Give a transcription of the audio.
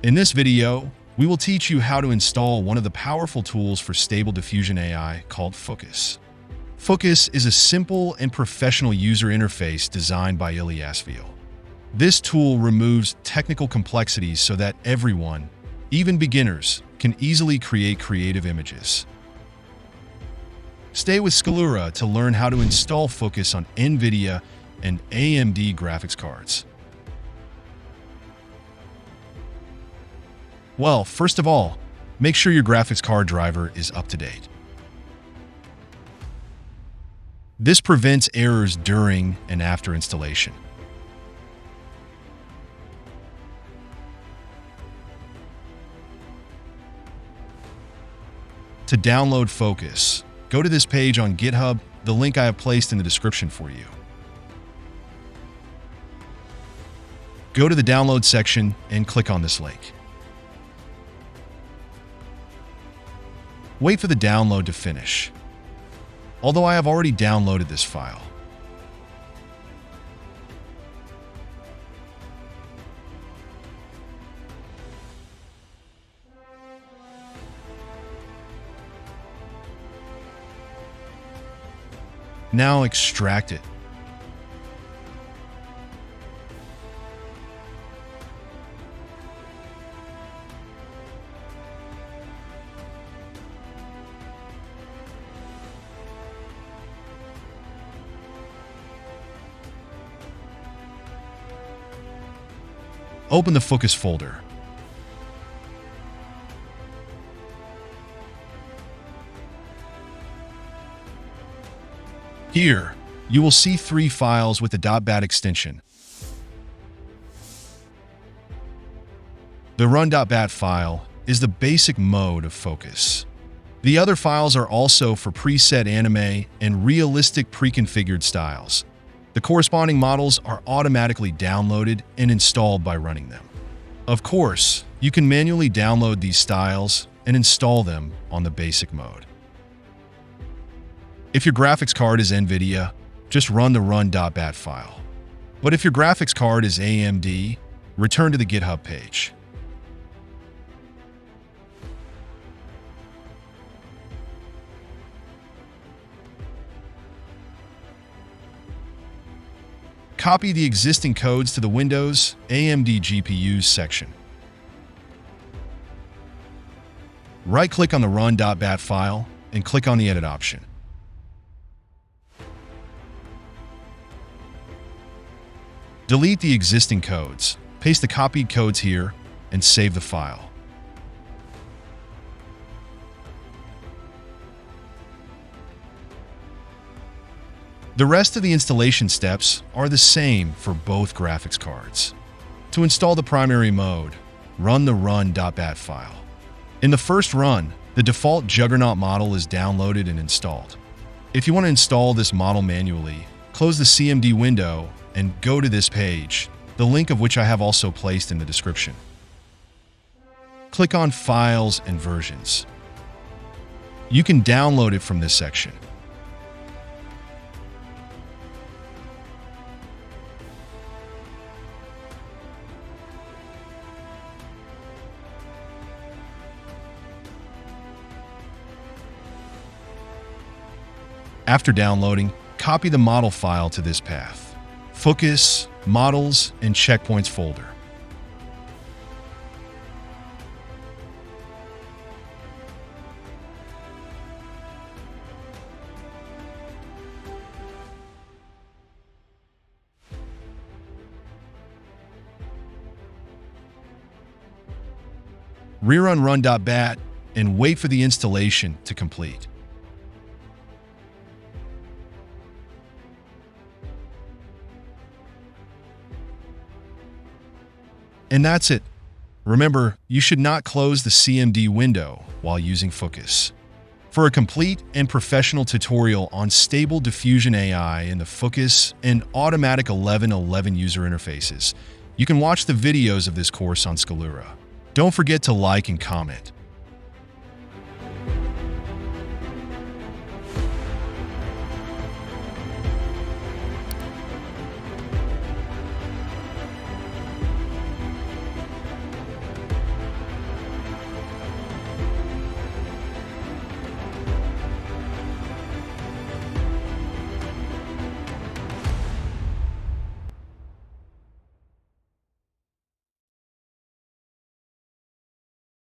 In this video, we will teach you how to install one of the powerful tools for stable diffusion AI called Fooocus. Fooocus is a simple and professional user interface designed by Ilya. This tool removes technical complexities so that everyone, even beginners, can easily create creative images. Stay with Skillura to learn how to install Fooocus on NVIDIA and AMD graphics cards. Well, first of all, make sure your graphics card driver is up to date. This prevents errors during and after installation. To download Fooocus, go to this page on GitHub, the link I have placed in the description for you. Go to the download section and click on this link. Wait for the download to finish. Although I have already downloaded this file. Now extract it. Open the Fooocus folder. Here, you will see 3 files with the .bat extension. The run.bat file is the basic mode of Fooocus. The other files are also for preset anime and realistic pre-configured styles. The corresponding models are automatically downloaded and installed by running them. Of course, you can manually download these styles and install them on the basic mode. If your graphics card is NVIDIA, just run the run.bat file. But if your graphics card is AMD, return to the GitHub page. Copy the existing codes to the Windows AMD GPUs section. Right-click on the run.bat file and click on the Edit option. Delete the existing codes, paste the copied codes here, and save the file. The rest of the installation steps are the same for both graphics cards. To install the primary mode, run the run.bat file. In the first run, the default Juggernaut model is downloaded and installed. If you want to install this model manually, close the CMD window and go to this page, the link of which I have also placed in the description. Click on Files and Versions. You can download it from this section. After downloading, copy the model file to this path. Fooocus, Models, and Checkpoints folder. Rerun run.bat and wait for the installation to complete. And that's it. Remember, you should not close the CMD window while using Fooocus. For a complete and professional tutorial on stable diffusion AI in the Fooocus and Automatic 1111 user interfaces, you can watch the videos of this course on Skillura. Don't forget to like and comment.